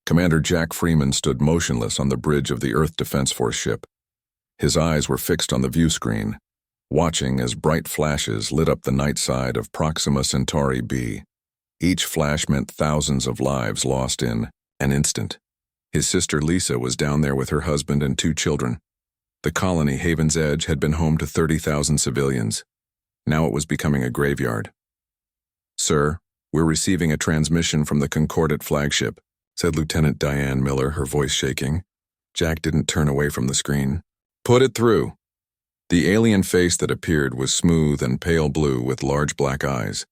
Commander Jack Freeman stood motionless on the bridge of the Earth Defense Force ship. His eyes were fixed on the view screen, watching as bright flashes lit up the night side of Proxima Centauri b. Each flash meant thousands of lives lost in an instant. His sister Lisa was down there with her husband and 2 children. The colony Haven's Edge had been home to 30,000 civilians. Now it was becoming a graveyard. "Sir, we're receiving a transmission from the Concordat flagship," said Lieutenant Diane Miller, her voice shaking. Jack didn't turn away from the screen. "Put it through." The alien face that appeared was smooth and pale blue with large black eyes.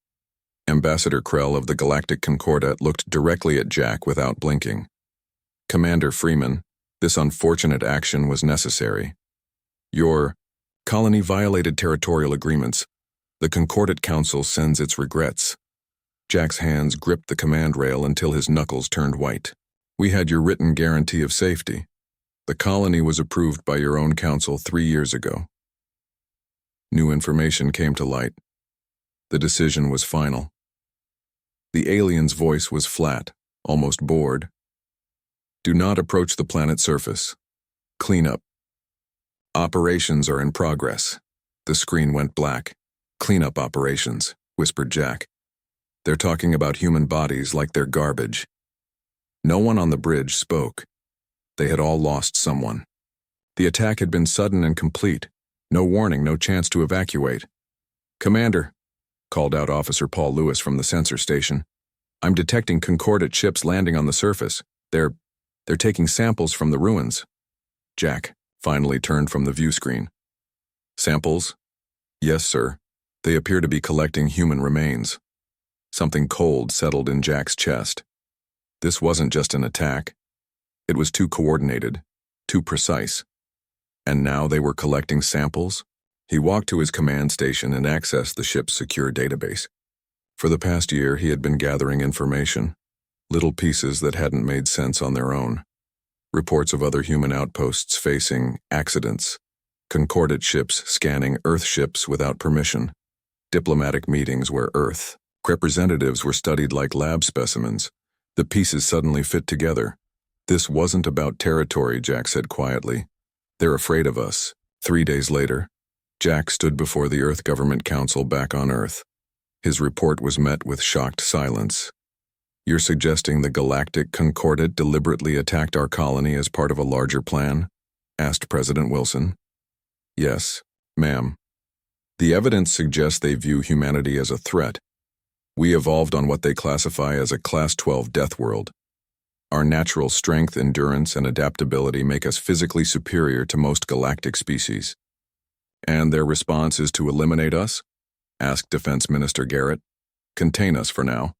Ambassador Krell of the Galactic Concordat looked directly at Jack without blinking. "Commander Freeman, this unfortunate action was necessary. Your colony violated territorial agreements. The Concordat Council sends its regrets." Jack's hands gripped the command rail until his knuckles turned white. "We had your written guarantee of safety. The colony was approved by your own council 3 years ago." New information came to light. The decision was final. The alien's voice was flat, almost bored. "Do not approach the planet's surface. Clean up. Operations are in progress." The screen went black. "Cleanup operations," whispered Jack. "They're talking about human bodies like they're garbage." No one on the bridge spoke. They had all lost someone. The attack had been sudden and complete. No warning, no chance to evacuate. "Commander," called out Officer Paul Lewis from the sensor station, "I'm detecting Concordat ships landing on the surface. They're taking samples from the ruins." Jack finally turned from the view screen. "Samples?" "Yes, sir. They appear to be collecting human remains." Something cold settled in Jack's chest. This wasn't just an attack. It was too coordinated, too precise. And now they were collecting samples? He walked to his command station and accessed the ship's secure database. For the past year, he had been gathering information, little pieces that hadn't made sense on their own. Reports of other human outposts facing accidents, Concordat ships scanning Earth ships without permission, diplomatic meetings where Earth representatives were studied like lab specimens. The pieces suddenly fit together. "This wasn't about territory," Jack said quietly. "They're afraid of us." 3 days later, Jack stood before the Earth Government Council back on Earth. His report was met with shocked silence. "You're suggesting the Galactic Concordat deliberately attacked our colony as part of a larger plan?" asked President Wilson. "Yes, ma'am. The evidence suggests they view humanity as a threat. We evolved on what they classify as a Class 12 death world. Our natural strength, endurance, and adaptability make us physically superior to most galactic species." "And their response is to eliminate us?" asked Defense Minister Garrett. "Contain us for now.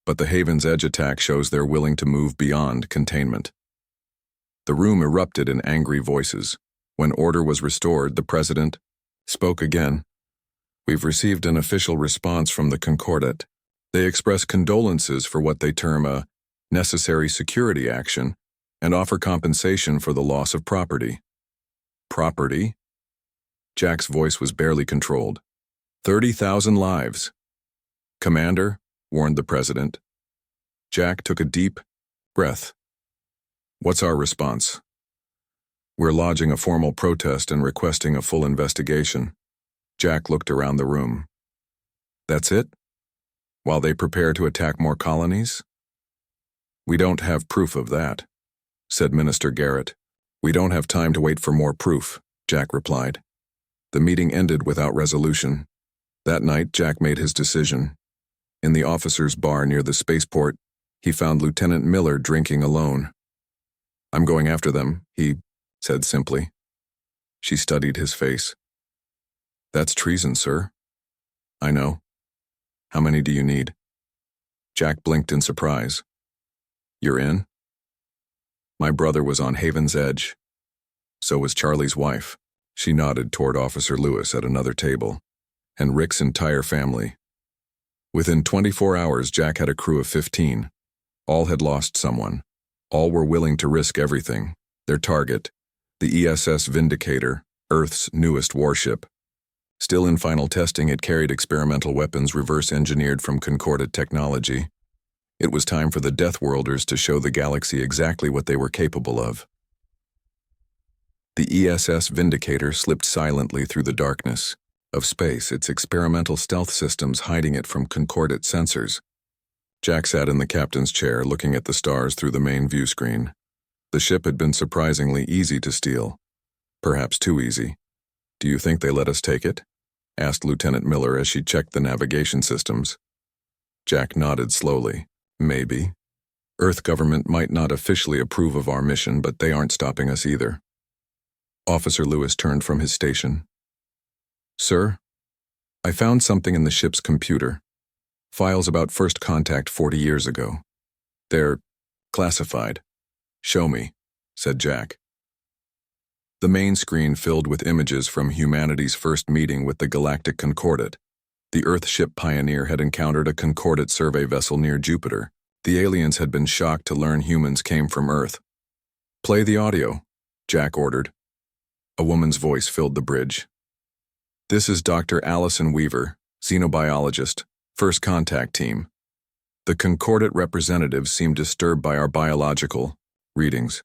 But the Haven's Edge attack shows they're willing to move beyond containment." The room erupted in angry voices. When order was restored, the president spoke again. "We've received an official response from the Concordat. They express condolences for what they term a necessary security action and offer compensation for the loss of property." "Property?" Jack's voice was barely controlled. 30,000 lives. "Commander," warned the president. Jack took a deep breath. "What's our response?" "We're lodging a formal protest and requesting a full investigation." Jack looked around the room. "That's it? While they prepare to attack more colonies?" "We don't have proof of that," said Minister Garrett. "We don't have time to wait for more proof," Jack replied. The meeting ended without resolution. That night, Jack made his decision. In the officers' bar near the spaceport, he found Lieutenant Miller drinking alone. "I'm going after them," he said simply. She studied his face. "That's treason, sir." "I know. How many do you need?" Jack blinked in surprise. "You're in?" "My brother was on Haven's Edge. So was Charlie's wife." She nodded toward Officer Lewis at another table. "And Rick's entire family." Within 24 hours, Jack had a crew of 15. All had lost someone. All were willing to risk everything. Their target, the ESS Vindicator, Earth's newest warship. Still in final testing, it carried experimental weapons reverse-engineered from Concordat technology. It was time for the Deathworlders to show the galaxy exactly what they were capable of. The ESS Vindicator slipped silently through the darkness of space, its experimental stealth systems hiding it from concordate sensors. Jack sat in the captain's chair, looking at the stars through the main view screen. The ship had been surprisingly easy to steal. Perhaps too easy. "Do you think they let us take it?" asked Lieutenant Miller as she checked the navigation systems. Jack nodded slowly. "Maybe. Earth government might not officially approve of our mission, but they aren't stopping us either." Officer Lewis turned from his station. "Sir, I found something in the ship's computer. Files about first contact 40 years ago. They're classified." "Show me," said Jack. The main screen filled with images from humanity's first meeting with the Galactic Concordate. The Earth ship Pioneer had encountered a Concordate survey vessel near Jupiter. The aliens had been shocked to learn humans came from Earth. "Play the audio," Jack ordered. A woman's voice filled the bridge. "This is Dr. Allison Weaver, xenobiologist, First Contact Team. The Concordate representatives seemed disturbed by our biological readings.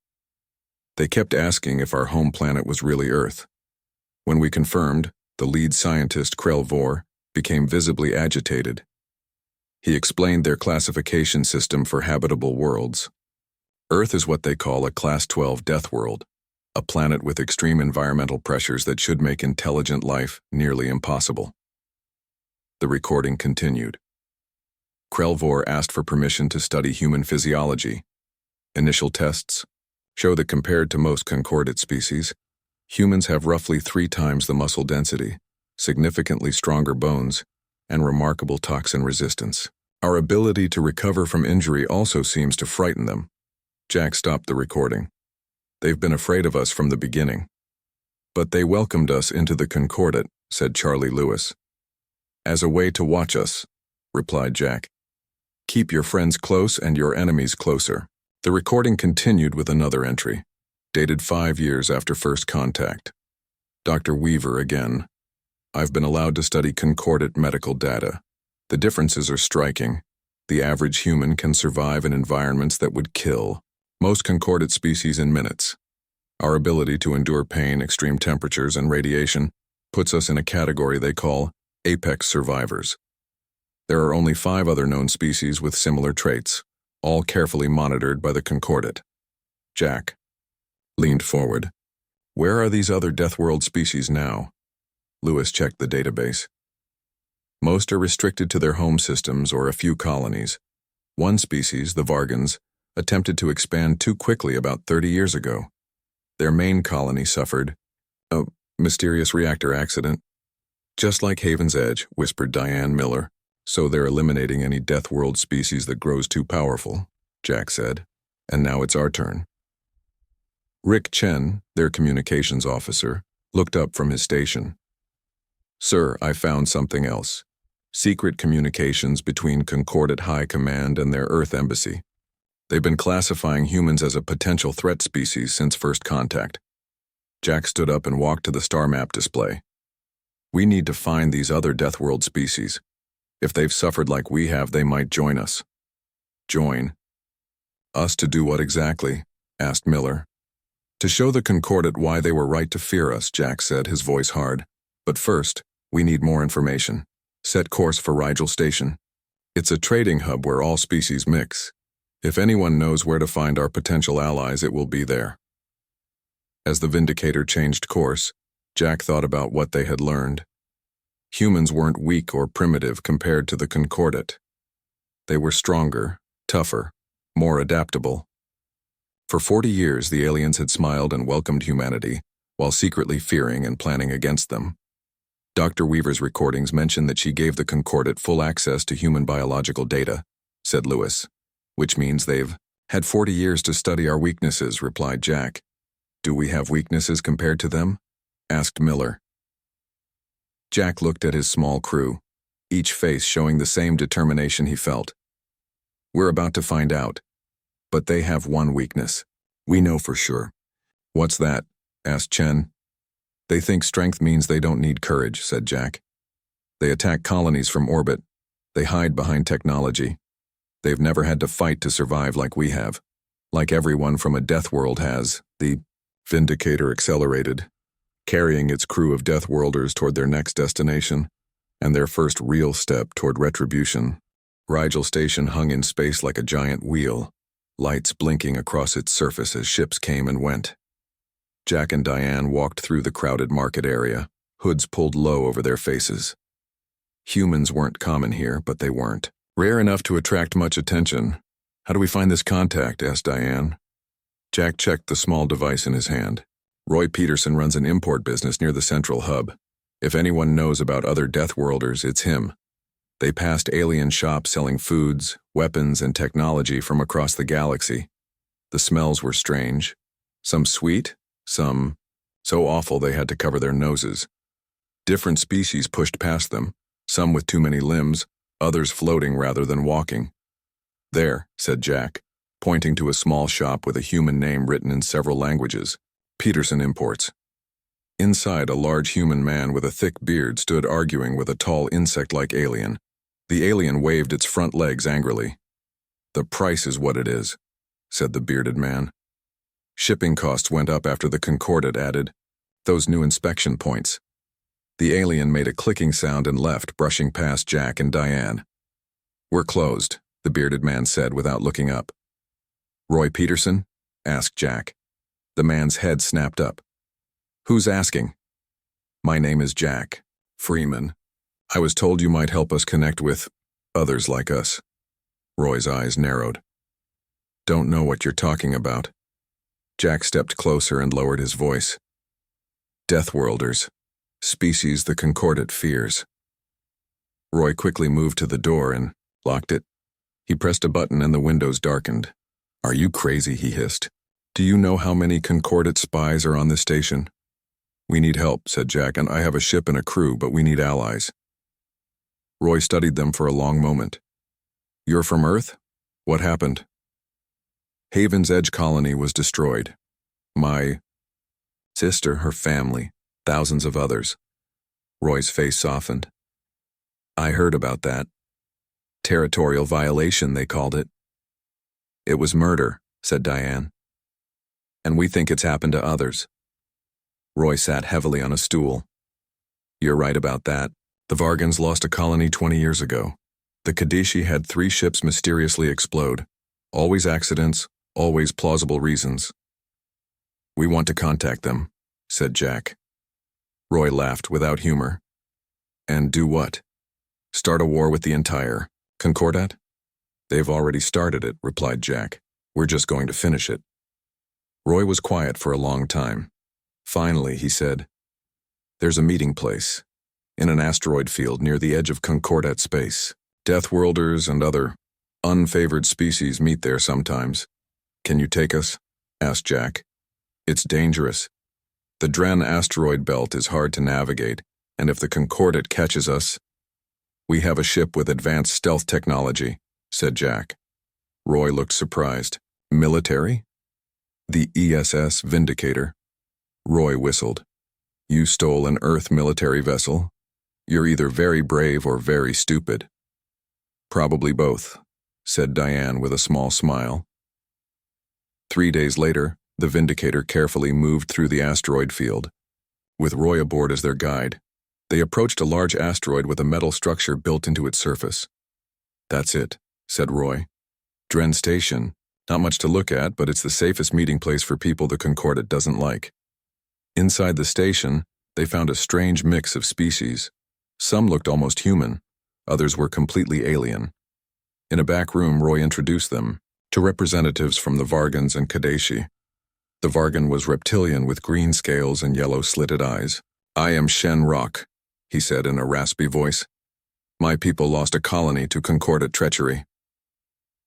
They kept asking if our home planet was really Earth. When we confirmed, the lead scientist, Vor, became visibly agitated. He explained their classification system for habitable worlds. Earth is what they call a Class 12 death world, a planet with extreme environmental pressures that should make intelligent life nearly impossible." The recording continued. Vor asked for permission to study human physiology. Initial tests show that compared to most concordate species, humans have roughly 3 times the muscle density, significantly stronger bones, and remarkable toxin resistance. Our ability to recover from injury also seems to frighten them. Jack stopped the recording. "They've been afraid of us from the beginning. But they welcomed us into the Concordate," said Charlie Lewis. "As a way to watch us," replied Jack. "Keep your friends close and your enemies closer." The recording continued with another entry, dated 5 years after first contact. Dr. Weaver again. "I've been allowed to study concordate medical data. The differences are striking. The average human can survive in environments that would kill most concordate species in minutes. Our ability to endure pain, extreme temperatures, and radiation puts us in a category they call apex survivors. There are only 5 other known species with similar traits, all carefully monitored by the Concordate." Jack leaned forward. "Where are these other Deathworld species now?" Lewis checked the database. "Most are restricted to their home systems or a few colonies. One species, the Vargans, attempted to expand too quickly about 30 years ago. Their main colony suffered a mysterious reactor accident. Just like Haven's Edge," whispered Diane Miller. "So they're eliminating any Deathworld species that grows too powerful," Jack said. "And now it's our turn." Rick Chen, their communications officer, looked up from his station. "Sir, I found something else. Secret communications between Concordate High Command and their Earth Embassy. They've been classifying humans as a potential threat species since first contact." Jack stood up and walked to the star map display. "We need to find these other Deathworld species. If they've suffered like we have, they might join us." "Join? Us to do what exactly?" asked Miller. "To show the Concordate why they were right to fear us," Jack said, his voice hard. "But first, we need more information. Set course for Rigel Station. It's a trading hub where all species mix. If anyone knows where to find our potential allies, it will be there." As the Vindicator changed course, Jack thought about what they had learned. Humans weren't weak or primitive compared to the Concordate. They were stronger, tougher, more adaptable. For 40 years, the aliens had smiled and welcomed humanity, while secretly fearing and planning against them. Dr. Weaver's recordings mention that she gave the Concordate full access to human biological data, said Lewis. "Which means they've had 40 years to study our weaknesses," replied Jack. "Do we have weaknesses compared to them?" asked Miller. Jack looked at his small crew, each face showing the same determination he felt. "We're about to find out. But they have one weakness. We know for sure." "What's that?" asked Chen. "They think strength means they don't need courage," said Jack. "They attack colonies from orbit. They hide behind technology. They've never had to fight to survive like we have. Like everyone from a death world has, the Vindicator accelerated, carrying its crew of Deathworlders toward their next destination, and their first real step toward Retribution. Rigel Station hung in space like a giant wheel, lights blinking across its surface as ships came and went. Jack and Diane walked through the crowded market area, hoods pulled low over their faces. Humans weren't common here, but they weren't rare enough to attract much attention. "How do we find this contact?" asked Diane. Jack checked the small device in his hand. "Roy Peterson runs an import business near the central hub. If anyone knows about other Deathworlders, it's him." They passed alien shops selling foods, weapons, and technology from across the galaxy. The smells were strange. Some sweet, some so awful they had to cover their noses. Different species pushed past them, some with too many limbs, others floating rather than walking. "There," said Jack, pointing to a small shop with a human name written in several languages. "Peterson Imports." Inside, a large human man with a thick beard stood arguing with a tall insect-like alien. The alien waved its front legs angrily. "The price is what it is," said the bearded man. "Shipping costs went up after the Concordat added those new inspection points." The alien made a clicking sound and left, brushing past Jack and Diane. "We're closed," the bearded man said without looking up. "Roy Peterson?" asked Jack. The man's head snapped up. "Who's asking?" "My name is Jack Freeman. I was told you might help us connect with others like us." Roy's eyes narrowed. "Don't know what you're talking about." Jack stepped closer and lowered his voice. "Deathworlders, species the Concordat fears." Roy quickly moved to the door and locked it. He pressed a button and the windows darkened. "Are you crazy?" he hissed. "Do you know how many Concordat spies are on this station?" "We need help," said Jack, "and I have a ship and a crew, but we need allies." Roy studied them for a long moment. "You're from Earth? What happened?" "Haven's Edge colony was destroyed. My sister, her family, thousands of others." Roy's face softened. "I heard about that. Territorial violation, they called it." "It was murder," said Diane. "And we think it's happened to others." Roy sat heavily on a stool. "You're right about that. The Vargans lost a colony 20 years ago. The Kadeshi had 3 ships mysteriously explode. Always accidents, always plausible reasons." "We want to contact them," said Jack. Roy laughed without humor. "And do what? Start a war with the entire Concordat?" "They've already started it," replied Jack. "We're just going to finish it." Roy was quiet for a long time. Finally, he said, "There's a meeting place in an asteroid field near the edge of Concordat space. Deathworlders and other unfavored species meet there sometimes. Can you take us?" asked Jack. "It's dangerous. The Dren asteroid belt is hard to navigate, and if the Concordat catches us..." "We have a ship with advanced stealth technology," said Jack. Roy looked surprised. "Military?" "The ESS Vindicator." Roy whistled. "You stole an Earth military vessel? You're either very brave or very stupid." "Probably both," said Diane with a small smile. 3 days later, the Vindicator carefully moved through the asteroid field. With Roy aboard as their guide, they approached a large asteroid with a metal structure built into its surface. "That's it," said Roy. "Dren Station. Not much to look at, but it's the safest meeting place for people the Concordat doesn't like." Inside the station, they found a strange mix of species. Some looked almost human, others were completely alien. In a back room, Roy introduced them to representatives from the Vargans and Kadeshi. The Vargan was reptilian with green scales and yellow slitted eyes. "I am Shen Rock," he said in a raspy voice. "My people lost a colony to Concordat treachery."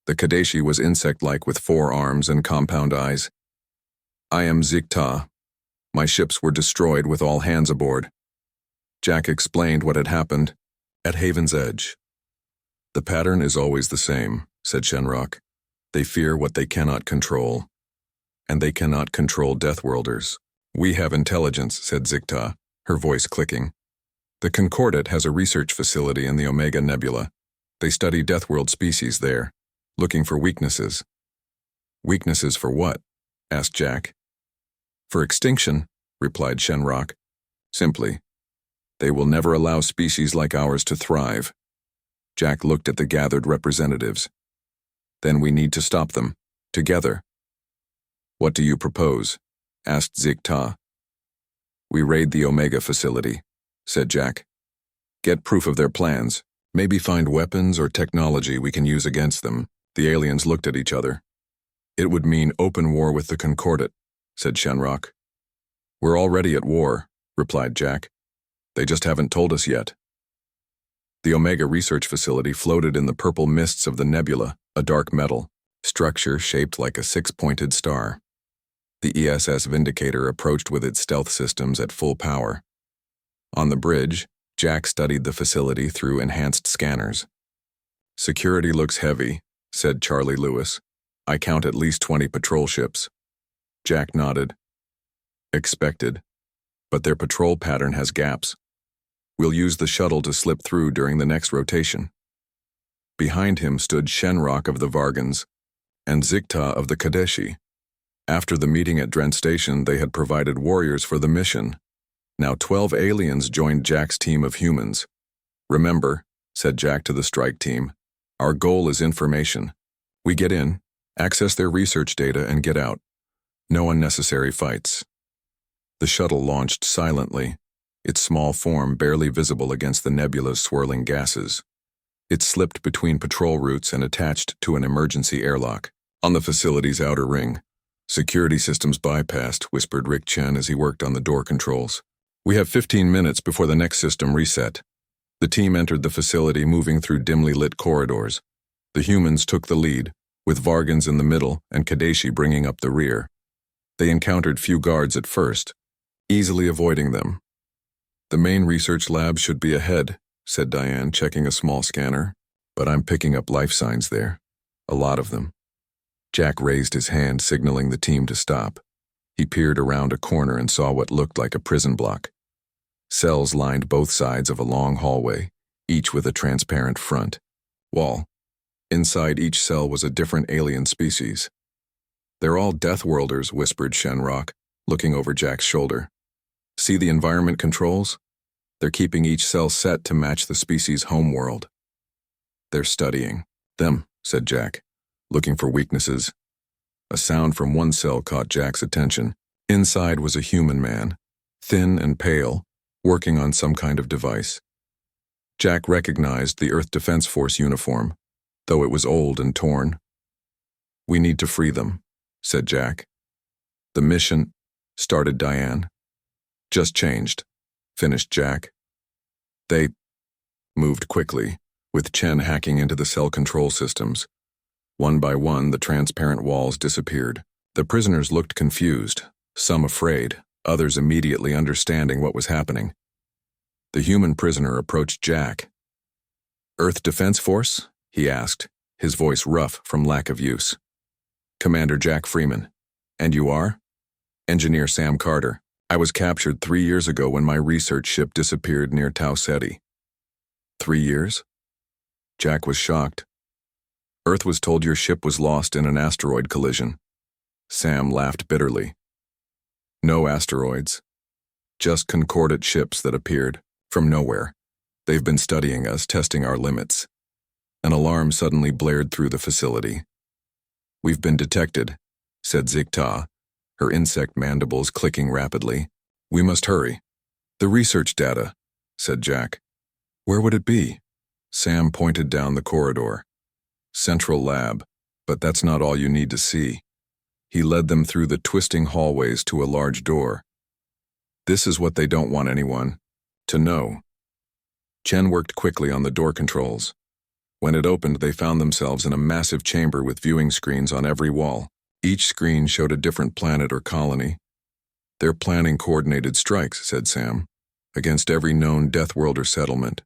The Kadeshi was insect-like with 4 arms and compound eyes. "I am Zikta. My ships were destroyed with all hands aboard." Jack explained what had happened at Haven's Edge. "The pattern is always the same," said Shenrock. "They fear what they cannot control. And they cannot control Deathworlders." "We have intelligence," said Zikta, her voice clicking. "The Concordat has a research facility in the Omega Nebula. They study Deathworld species there. looking for weaknesses. Weaknesses for what? Asked Jack. For extinction, replied Shenrock. Simply, they will never allow species like ours to thrive. Jack looked at the gathered representatives. Then we need to stop them, together. What do you propose? Asked Zig-Ta. We raid the Omega facility, said Jack. Get proof of their plans, maybe find weapons or technology we can use against them. The aliens looked at each other. It would mean open war with the Concordat, said Shenrock. We're already at war, replied Jack. They just haven't told us yet. The Omega research facility floated in the purple mists of the nebula, a dark metal structure shaped like a six-pointed star. The ESS Vindicator approached with its stealth systems at full power. On the bridge, Jack studied the facility through enhanced scanners. Security looks heavy, said Charlie Lewis. I count at least 20 patrol ships. Jack nodded. Expected. But their patrol pattern has gaps. We'll use the shuttle to slip through during the next rotation. Behind him stood Shenrock of the Vargans and Zig-Ta of the Kadeshi. After the meeting at Drent Station, they had provided warriors for the mission. Now 12 aliens joined Jack's team of humans. Remember, said Jack to the strike team, our goal is information. We get in, access their research data, and get out. No unnecessary fights. The shuttle launched silently, its small form barely visible against the nebula's swirling gases. It slipped between patrol routes and attached to an emergency airlock. On the facility's outer ring, security systems bypassed, whispered Rick Chen as he worked on the door controls. We have 15 minutes before the next system reset. The team entered the facility, moving through dimly lit corridors. The humans took the lead, with Vargans in the middle and Kadeshi bringing up the rear. They encountered few guards at first, easily avoiding them. The main research lab should be ahead, said Diane, checking a small scanner, but I'm picking up life signs there. A lot of them. Jack raised his hand, signaling the team to stop. He peered around a corner and saw what looked like a prison block. Cells lined both sides of a long hallway, each with a transparent front wall. Inside each cell was a different alien species. They're all Deathworlders, whispered Shenrock, looking over Jack's shoulder. See the environment controls? They're keeping each cell set to match the species' homeworld. They're studying them, said Jack, looking for weaknesses. A sound from one cell caught Jack's attention. Inside was a human man, thin and pale, working on some kind of device. Jack recognized the Earth Defense Force uniform, though it was old and torn. We need to free them, said Jack. The mission, started Diane. Just changed, finished Jack. They moved quickly, with Chen hacking into the cell control systems. One by one, the transparent walls disappeared. The prisoners looked confused, some afraid, others immediately understanding what was happening. The human prisoner approached Jack. Earth Defense Force? He asked, his voice rough from lack of use. Commander Jack Freeman. And you are? Engineer Sam Carter. I was captured 3 years ago when my research ship disappeared near Tau Ceti. 3 years? Jack was shocked. Earth was told your ship was lost in an asteroid collision. Sam laughed bitterly. No asteroids. Just Concordat ships that appeared from nowhere. They've been studying us, testing our limits. An alarm suddenly blared through the facility. We've been detected, said Zig-Ta, her insect mandibles clicking rapidly. We must hurry. The research data, said Jack. Where would it be? Sam pointed down the corridor. Central lab, but that's not all you need to see. He led them through the twisting hallways to a large door. This is what they don't want anyone to know. Chen worked quickly on the door controls. When it opened, they found themselves in a massive chamber with viewing screens on every wall. Each screen showed a different planet or colony. They're planning coordinated strikes, said Sam, against every known Deathworlder settlement.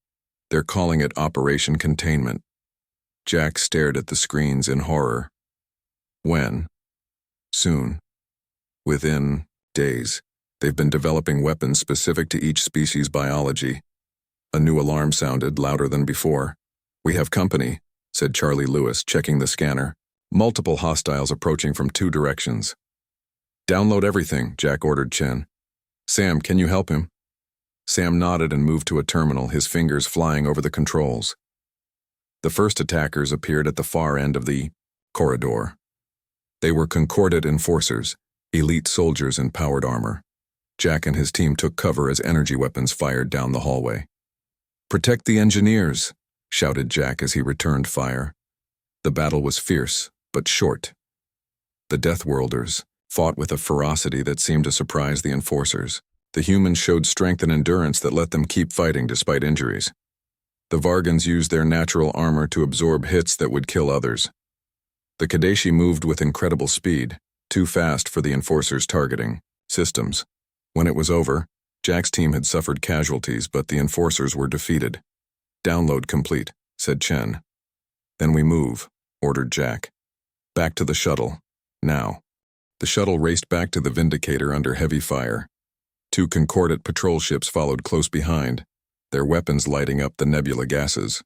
They're calling it Operation Containment. Jack stared at the screens in horror. When? Soon. Within days. They've been developing weapons specific to each species' biology. A new alarm sounded, louder than before. We have company, said Charlie Lewis, checking the scanner. Multiple hostiles approaching from 2 directions. Download everything, Jack ordered Chen. Sam, can you help him? Sam nodded and moved to a terminal, his fingers flying over the controls. The first attackers appeared at the far end of the corridor. They were Concordat enforcers, elite soldiers in powered armor. Jack and his team took cover as energy weapons fired down the hallway. Protect the engineers, shouted Jack as he returned fire. The battle was fierce, but short. The Deathworlders fought with a ferocity that seemed to surprise the enforcers. The humans showed strength and endurance that let them keep fighting despite injuries. The Vargans used their natural armor to absorb hits that would kill others. The Kadeshi moved with incredible speed, too fast for the enforcers' targeting systems. When it was over, Jack's team had suffered casualties, but the enforcers were defeated. Download complete, said Chen. Then we move, ordered Jack. Back to the shuttle, now. The shuttle raced back to the Vindicator under heavy fire. 2 Concordat patrol ships followed close behind, their weapons lighting up the nebula gases.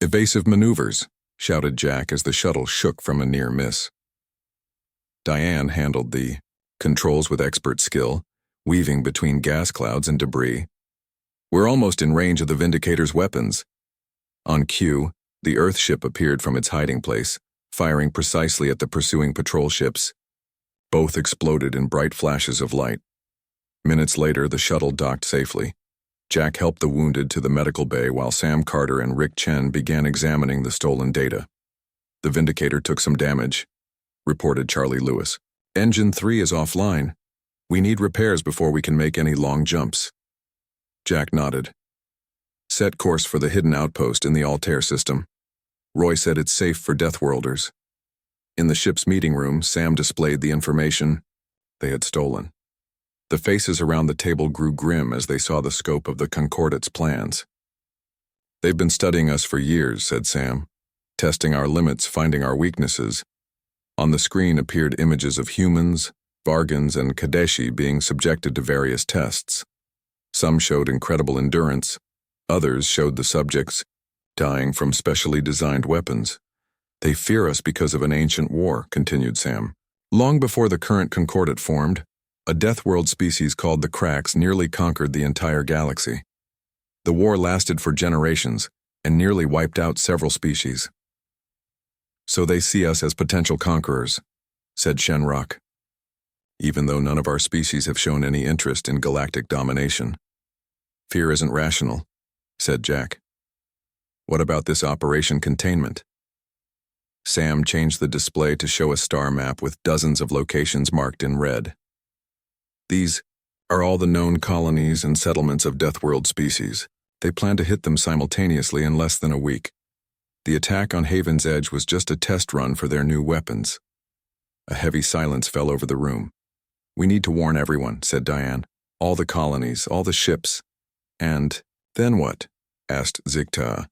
Evasive maneuvers, shouted Jack as the shuttle shook from a near miss. Diane handled the controls with expert skill, weaving between gas clouds and debris. We're almost in range of the Vindicator's weapons. On cue, the Earthship appeared from its hiding place, firing precisely at the pursuing patrol ships. Both exploded in bright flashes of light. Minutes later, the shuttle docked safely. Jack helped the wounded to the medical bay while Sam Carter and Rick Chen began examining the stolen data. The Vindicator took some damage, reported Charlie Lewis. Engine 3 is offline. We need repairs before we can make any long jumps. Jack nodded. Set course for the hidden outpost in the Altair system. Roy said it's safe for Deathworlders. In the ship's meeting room, Sam displayed the information they had stolen. The faces around the table grew grim as they saw the scope of the Concordat's plans. They've been studying us for years, said Sam, testing our limits, finding our weaknesses. On the screen appeared images of humans, Vargans, and Kadeshi being subjected to various tests. Some showed incredible endurance, others showed the subjects dying from specially designed weapons. They fear us because of an ancient war, continued Sam. Long before the current Concordat formed, a Deathworld species called the Cracks nearly conquered the entire galaxy. The war lasted for generations and nearly wiped out several species. So they see us as potential conquerors, said Shenrock. Even though none of our species have shown any interest in galactic domination. Fear isn't rational, said Jack. What about this Operation Containment? Sam changed the display to show a star map with dozens of locations marked in red. These are all the known colonies and settlements of Deathworld species. They plan to hit them simultaneously in less than a week. The attack on Haven's Edge was just a test run for their new weapons. A heavy silence fell over the room. We need to warn everyone, said Diane. All the colonies, all the ships. And then what? Asked Zigta.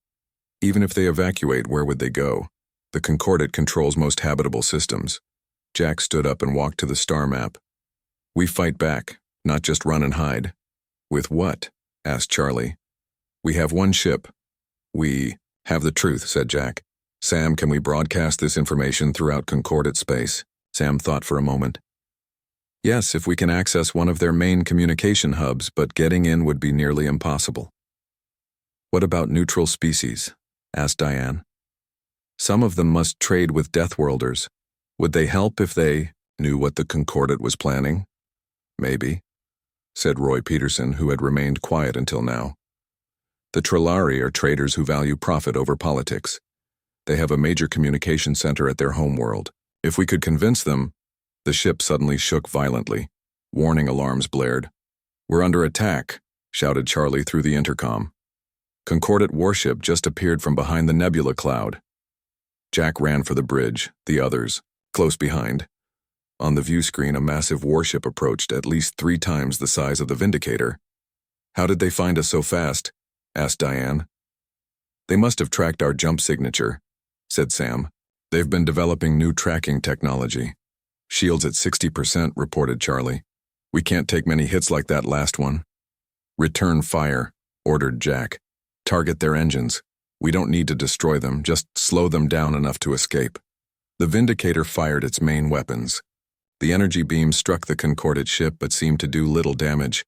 Even if they evacuate, where would they go? The Concordat controls most habitable systems. Jack stood up and walked to the star map. We fight back, not just run and hide. With what? Asked Charlie. We have one ship. We have the truth, said Jack. Sam, can we broadcast this information throughout Concordat space? Sam thought for a moment. Yes, if we can access one of their main communication hubs, but getting in would be nearly impossible. What about neutral species? Asked Diane. Some of them must trade with Deathworlders. Would they help if they knew what the Concordat was planning? Maybe, said Roy Peterson, who had remained quiet until now. The Trillari are traders who value profit over politics. They have a major communication center at their homeworld. If we could convince them. The ship suddenly shook violently. Warning alarms blared. We're under attack, shouted Charlie through the intercom. Concordat warship just appeared from behind the nebula cloud. Jack ran for the bridge, the others, close behind. On the view screen, a massive warship approached, at least 3 times the size of the Vindicator. How did they find us so fast? Asked Diane. They must have tracked our jump signature, said Sam. They've been developing new tracking technology. Shields at 60%, reported Charlie. We can't take many hits like that last one. Return fire, ordered Jack. Target their engines. We don't need to destroy them, just slow them down enough to escape. The Vindicator fired its main weapons. The energy beam struck the Concordate ship but seemed to do little damage.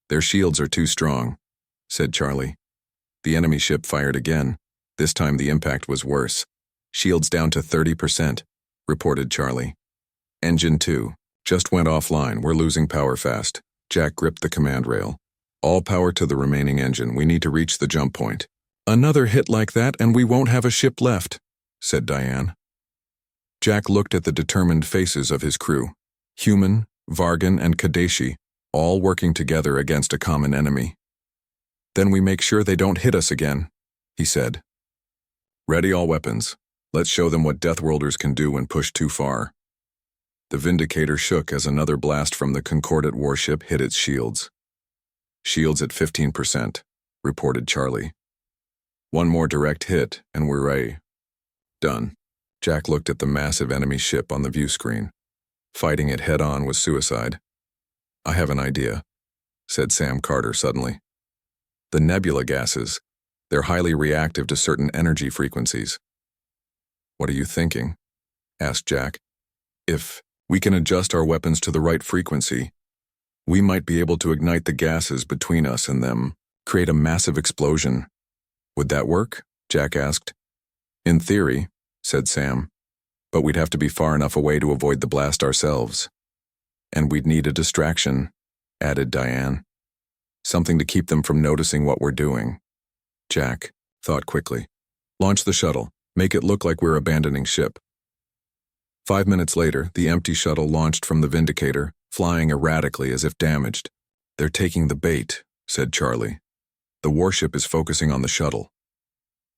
Their shields are too strong, said Charlie. The enemy ship fired again. This time the impact was worse. Shields down to 30%, reported Charlie. Engine 2 just went offline. We're losing power fast. Jack gripped the command rail. All power to the remaining engine. We need to reach the jump point. Another hit like that and we won't have a ship left, said Diane. Jack looked at the determined faces of his crew. Human, Vargan, and Kadeshi, all working together against a common enemy. Then we make sure they don't hit us again, he said. Ready all weapons. Let's show them what Deathworlders can do when pushed too far. The Vindicator shook as another blast from the Concordate warship hit its shields. Shields at 15%, reported Charlie. One more direct hit, and we're done. Jack looked at the massive enemy ship on the view screen. Fighting it head-on was suicide. I have an idea, said Sam Carter suddenly. The nebula gases. They're highly reactive to certain energy frequencies. What are you thinking? Asked Jack. If we can adjust our weapons to the right frequency, we might be able to ignite the gases between us and them, create a massive explosion. Would that work? Jack asked. In theory, said Sam, but we'd have to be far enough away to avoid the blast ourselves. And we'd need a distraction, added Diane. Something to keep them from noticing what we're doing. Jack thought quickly. Launch the shuttle. Make it look like we're abandoning ship. 5 minutes later, the empty shuttle launched from the Vindicator, flying erratically as if damaged. They're taking the bait, said Charlie. The warship is focusing on the shuttle.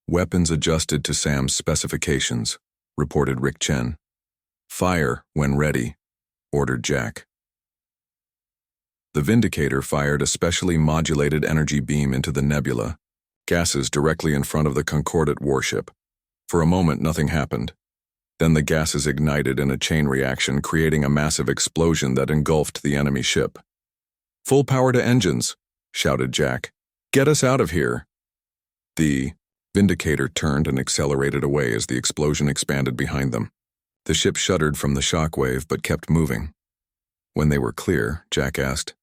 Weapons adjusted to Sam's specifications, reported Rick Chen. Fire when ready, ordered Jack. The Vindicator fired a specially modulated energy beam into the nebula, gases directly in front of the Concordate warship. For a moment, nothing happened. Then the gases ignited in a chain reaction, creating a massive explosion that engulfed the enemy ship. Full power to engines, shouted Jack. Get us out of here. The Vindicator turned and accelerated away as the explosion expanded behind them. The ship shuddered from the shockwave but kept moving. When they were clear, Jack asked,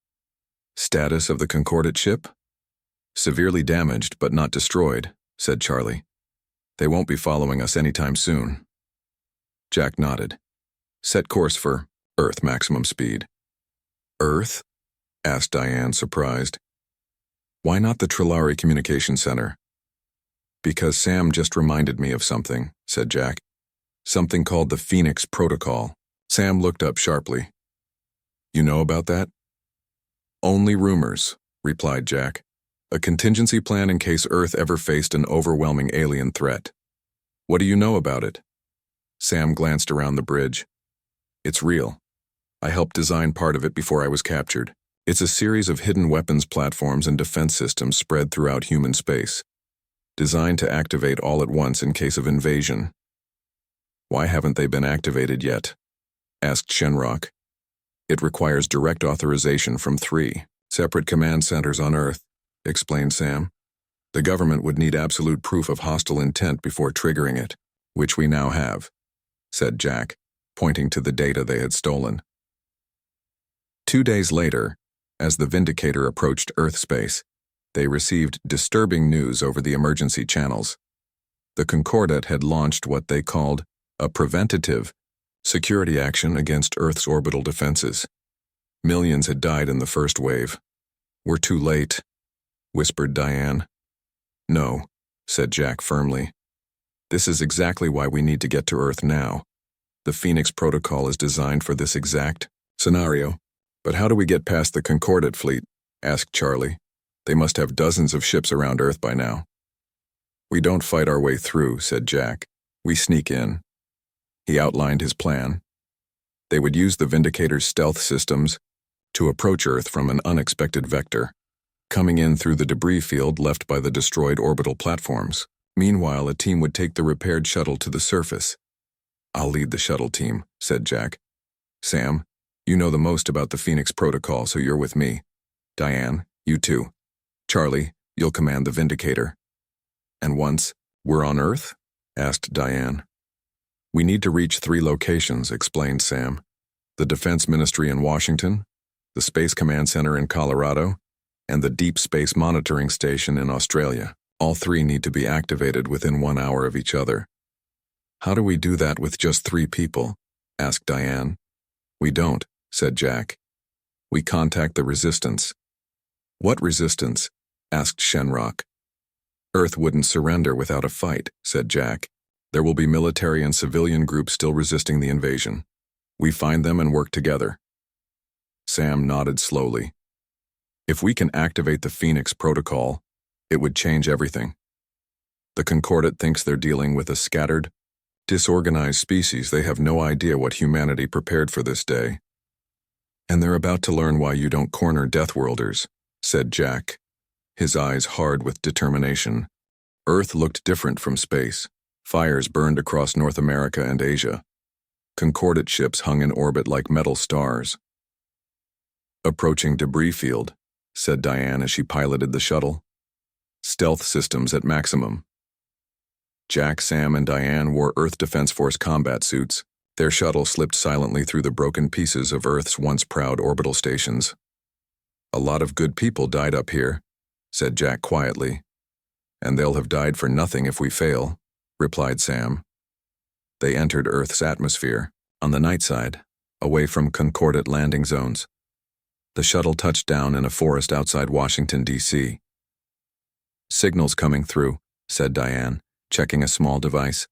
Status of the Concordate ship? Severely damaged but not destroyed, said Charlie. They won't be following us anytime soon. Jack nodded. Set course for Earth maximum speed. Earth? Asked Diane, surprised. Why not the Trilari Communication Center? Because Sam just reminded me of something, said Jack. Something called the Phoenix Protocol. Sam looked up sharply. You know about that? Only rumors, replied Jack. A contingency plan in case Earth ever faced an overwhelming alien threat. What do you know about it? Sam glanced around the bridge. It's real. I helped design part of it before I was captured. It's a series of hidden weapons platforms and defense systems spread throughout human space, designed to activate all at once in case of invasion. Why haven't they been activated yet? Asked Shenrock. It requires direct authorization from 3 separate command centers on Earth, explained Sam. The government would need absolute proof of hostile intent before triggering it, which we now have, said Jack, pointing to the data they had stolen. 2 days later, as the Vindicator approached Earth space, they received disturbing news over the emergency channels. The Concordate had launched what they called a preventative security action against Earth's orbital defenses. Millions had died in the first wave. We're too late, whispered Diane. No, said Jack firmly. This is exactly why we need to get to Earth now. The Phoenix Protocol is designed for this exact scenario. But how do we get past the Concordate fleet? Asked Charlie. They must have dozens of ships around Earth by now. We don't fight our way through, said Jack. We sneak in. He outlined his plan. They would use the Vindicator's stealth systems to approach Earth from an unexpected vector, coming in through the debris field left by the destroyed orbital platforms. Meanwhile, a team would take the repaired shuttle to the surface. I'll lead the shuttle team, said Jack. Sam, you know the most about the Phoenix Protocol, so you're with me. Diane, you too. Charlie, you'll command the Vindicator. And once We're on Earth? Asked Diane. We need to reach 3 locations, explained Sam. The Defense Ministry in Washington, the Space Command Center in Colorado, and the Deep Space Monitoring Station in Australia. All 3 need to be activated within 1 hour of each other. How do we do that with just 3 people? Asked Diane. We don't, said Jack. We contact the Resistance. What Resistance? Asked Shenrock. Earth wouldn't surrender without a fight, said Jack. There will be military and civilian groups still resisting the invasion. We find them and work together. Sam nodded slowly. If we can activate the Phoenix Protocol, it would change everything. The Concordat thinks they're dealing with a scattered, disorganized species. They have no idea what humanity prepared for this day. And they're about to learn why you don't corner Deathworlders, said Jack, his eyes hard with determination. Earth looked different from space. Fires burned across North America and Asia. Concordat ships hung in orbit like metal stars. Approaching debris field, said Diane as she piloted the shuttle. Stealth systems at maximum. Jack, Sam, and Diane wore Earth Defense Force combat suits. Their shuttle slipped silently through the broken pieces of Earth's once proud orbital stations. A lot of good people died up here, said Jack quietly. And they'll have died for nothing if we fail, replied Sam. They entered Earth's atmosphere, on the night side, away from Concordat landing zones. The shuttle touched down in a forest outside Washington, D.C. Signals coming through, said Diane, checking a small device.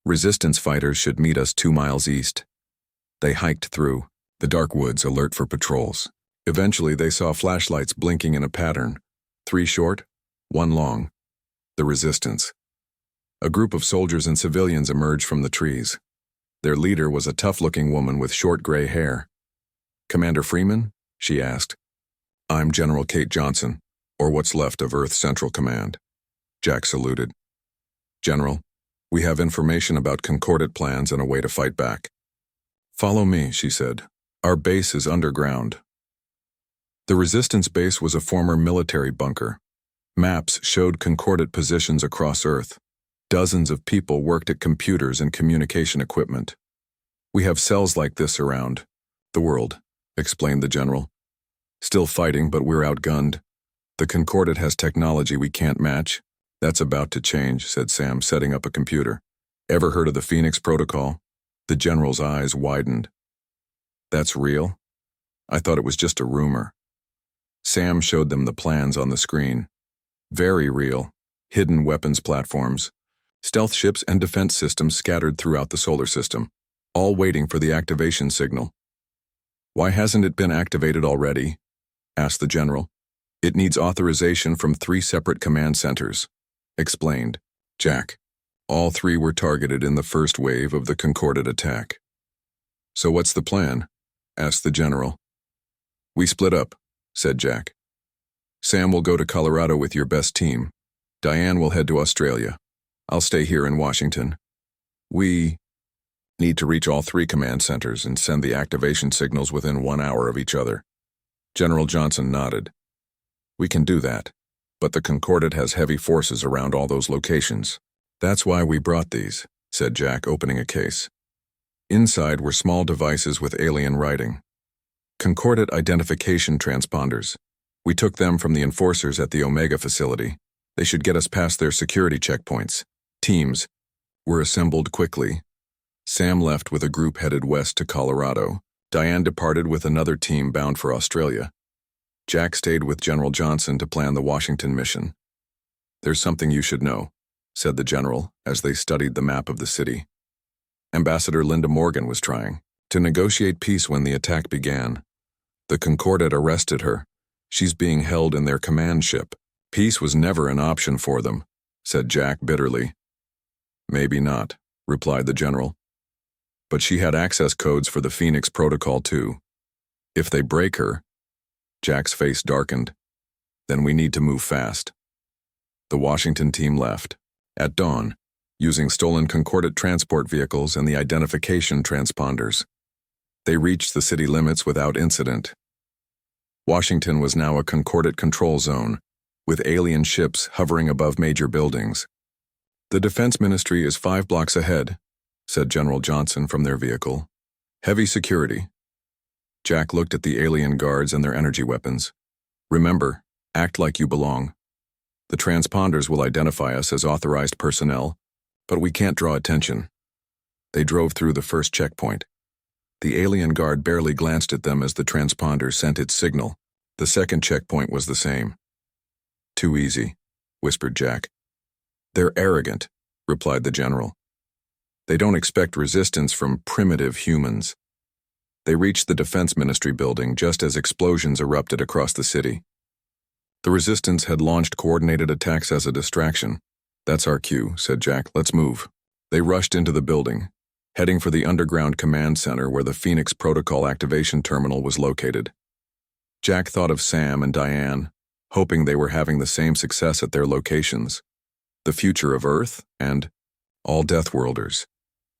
Resistance fighters should meet us 2 miles east. They hiked through the dark woods, alert for patrols. Eventually they saw flashlights blinking in a pattern, 3 short, 1 long. The Resistance. A group of soldiers and civilians emerged from the trees. Their leader was a tough-looking woman with short gray hair. Commander Freeman? She asked. I'm General Kate Johnson, or what's left of Earth Central Command. Jack saluted. General, we have information about Concordat plans and a way to fight back. Follow me, she said. Our base is underground. The Resistance base was a former military bunker. Maps showed Concordat positions across Earth. Dozens of people worked at computers and communication equipment. We have cells like this around the world, explained the general. Still fighting, but we're outgunned. The Concordat has technology we can't match. That's about to change, said Sam, setting up a computer. Ever heard of the Phoenix Protocol? The general's eyes widened. That's real? I thought it was just a rumor. Sam showed them the plans on the screen. Very real. Hidden weapons platforms, stealth ships and defense systems scattered throughout the solar system, all waiting for the activation signal. Why hasn't it been activated already? Asked the general. It needs authorization from 3 separate command centers, explained Jack. All 3 were targeted in the first wave of the Concordat attack. So what's the plan? Asked the general. We split up, said Jack. Sam will go to Colorado with your best team. Diane will head to Australia. I'll stay here in Washington. We need to reach all 3 command centers and send the activation signals within 1 hour of each other. General Johnson nodded. We can do that, but the Concordat has heavy forces around all those locations. That's why we brought these, said Jack, opening a case. Inside were small devices with alien writing. Concordat identification transponders. We took them from the enforcers at the Omega facility. They should get us past their security checkpoints. Teams were assembled quickly. Sam left with a group headed west to Colorado. Diane departed with another team bound for Australia. Jack stayed with General Johnson to plan the Washington mission. There's something you should know, said the general as they studied the map of the city. Ambassador Linda Morgan was trying to negotiate peace when the attack began. The Concordat arrested her. She's being held in their command ship. Peace was never an option for them, said Jack bitterly. Maybe not, replied the general. But she had access codes for the Phoenix Protocol too. If they break her, Jack's face darkened. Then we need to move fast. The Washington team left. At dawn, using stolen Concordat transport vehicles and the identification transponders. They reached the city limits without incident. Washington was now a Concordat control zone, with alien ships hovering above major buildings. The Defense Ministry is 5 blocks ahead, said General Johnson from their vehicle. Heavy security. Jack looked at the alien guards and their energy weapons. Remember, act like you belong. The transponders will identify us as authorized personnel, but we can't draw attention. They drove through the first checkpoint. The alien guard barely glanced at them as the transponder sent its signal. The second checkpoint was the same. Too easy, whispered Jack. They're arrogant, replied the general. They don't expect resistance from primitive humans. They reached the Defense Ministry building just as explosions erupted across the city. The resistance had launched coordinated attacks as a distraction. That's our cue, said Jack. Let's move. They rushed into the building, heading for the underground command center where the Phoenix Protocol Activation Terminal was located. Jack thought of Sam and Diane, hoping they were having the same success at their locations. The future of Earth and all Deathworlders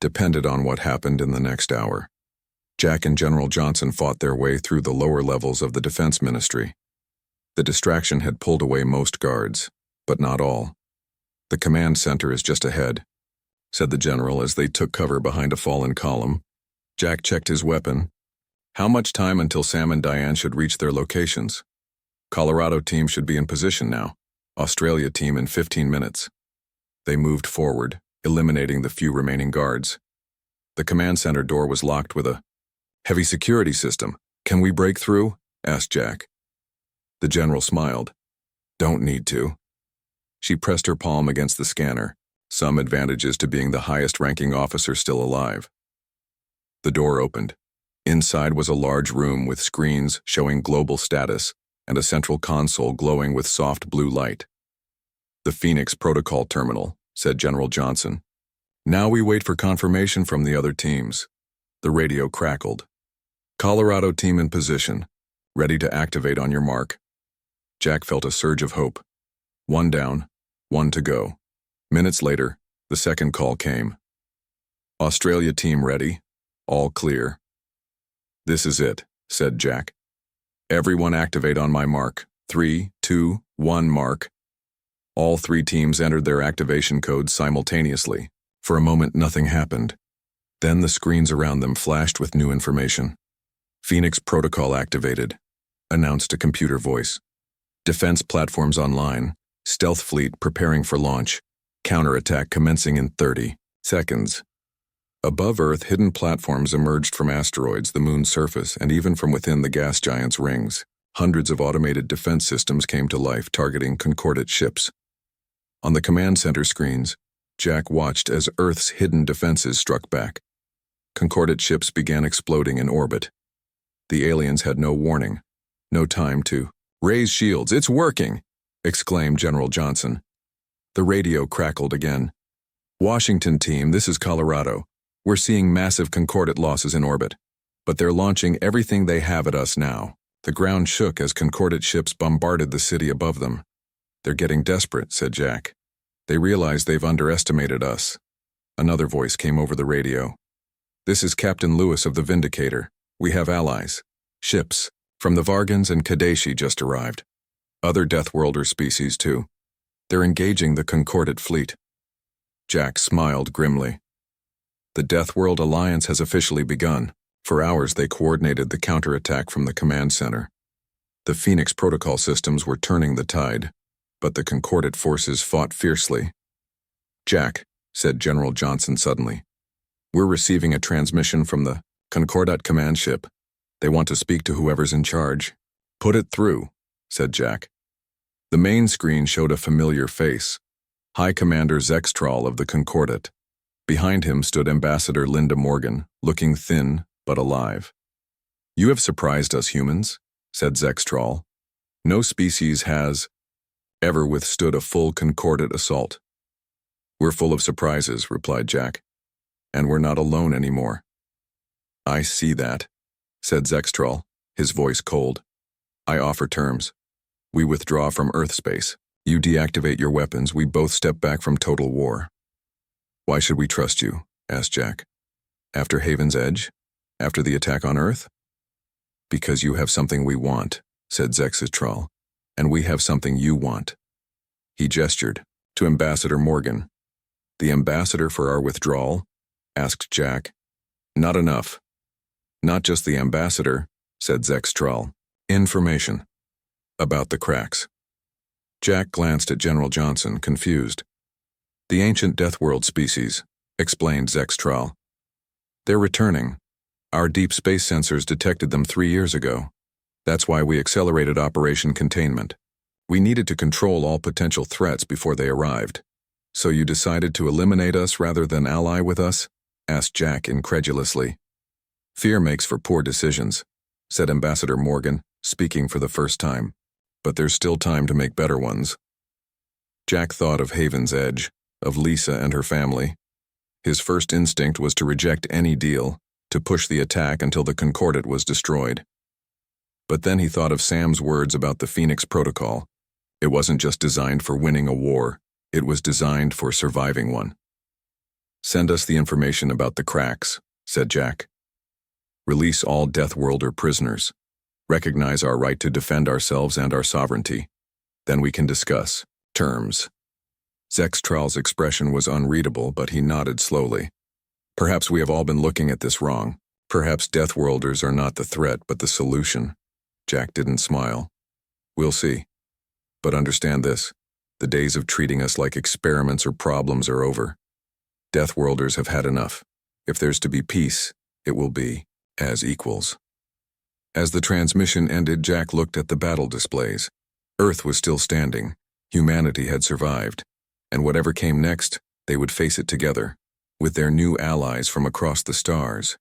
depended on what happened in the next hour. Jack and General Johnson fought their way through the lower levels of the Defense Ministry. The distraction had pulled away most guards, but not all. The command center is just ahead, said the general as they took cover behind a fallen column. Jack checked his weapon. How much time until Sam and Diane should reach their locations? Colorado team should be in position now. Australia team in 15 minutes. They moved forward, eliminating the few remaining guards. The command center door was locked with a heavy security system. Can we break through? Asked Jack. The general smiled. Don't need to. She pressed her palm against the scanner, some advantages to being the highest-ranking officer still alive. The door opened. Inside was a large room with screens showing global status and a central console glowing with soft blue light. The Phoenix Protocol Terminal, said General Johnson. Now we wait for confirmation from the other teams. The radio crackled. Colorado team in position, ready to activate on your mark. Jack felt a surge of hope. 1 down, 1 to go. Minutes later, the second call came. Australia team ready, all clear. This is it, said Jack. Everyone activate on my mark. 3, 2, 1 mark. All 3 teams entered their activation codes simultaneously. For a moment, nothing happened. Then the screens around them flashed with new information. Phoenix Protocol activated, announced a computer voice. Defense platforms online. Stealth fleet preparing for launch. Counterattack commencing in 30 seconds. Above Earth, hidden platforms emerged from asteroids, the moon's surface, and even from within the gas giant's rings. Hundreds of automated defense systems came to life, targeting concordate ships. On the command center screens, Jack watched as Earth's hidden defenses struck back. Concordate ships began exploding in orbit. The aliens had no warning, no time to raise shields. It's working, exclaimed General Johnson. The radio crackled again. Washington team, this is Colorado. We're seeing massive concordate losses in orbit, but they're launching everything they have at us now. The ground shook as concordate ships bombarded the city above them. They're getting desperate, said Jack. They realize they've underestimated us. Another voice came over the radio. This is Captain Lewis of the Vindicator. We have allies. Ships from the Vargans and Kadeshi just arrived. Other Deathworlder species, too. They're engaging the concordate fleet. Jack smiled grimly. The Deathworld Alliance has officially begun. For hours, they coordinated the counterattack from the command center. The Phoenix Protocol systems were turning the tide, but the concordate forces fought fiercely. Jack, said General Johnson suddenly, we're receiving a transmission from the Concordat command ship. They want to speak to whoever's in charge. Put it through, said Jack. The main screen showed a familiar face, High Commander Zextral of the Concordat. Behind him stood Ambassador Linda Morgan, looking thin but alive. You have surprised us humans, said Zextral. No species has ever withstood a full concordate assault. We're full of surprises, replied Jack. And we're not alone anymore. I see that, said Zextral, his voice cold. I offer terms. We withdraw from Earth space. You deactivate your weapons. We both step back from total war. Why should we trust you? Asked Jack. After Haven's Edge? After the attack on Earth? Because you have something we want, said Zextral, and we have something you want. He gestured to Ambassador Morgan. The ambassador for our withdrawal? Asked Jack. Not enough. Not just the ambassador, said Zextral. Information. About the cracks. Jack glanced at General Johnson, confused. The ancient Deathworld species, explained Zextral. They're returning. Our deep space sensors detected them 3 years ago. That's why we accelerated Operation Containment. We needed to control all potential threats before they arrived. So you decided to eliminate us rather than ally with us? Asked Jack incredulously. Fear makes for poor decisions, said Ambassador Morgan, speaking for the first time. But there's still time to make better ones. Jack thought of Haven's Edge, of Lisa and her family. His first instinct was to reject any deal, to push the attack until the Concordat was destroyed. But then he thought of Sam's words about the Phoenix Protocol. It wasn't just designed for winning a war, it was designed for surviving one. Send us the information about the cracks, said Jack. Release all Deathworlder prisoners. Recognize our right to defend ourselves and our sovereignty. Then we can discuss terms. Zextral's expression was unreadable, but he nodded slowly. Perhaps we have all been looking at this wrong. Perhaps Deathworlders are not the threat, but the solution. Jack didn't smile. We'll see. But understand this. The days of treating us like experiments or problems are over. Deathworlders have had enough. If there's to be peace, it will be as equals. As the transmission ended, Jack looked at the battle displays. Earth was still standing. Humanity had survived. And whatever came next, they would face it together, with their new allies from across the stars.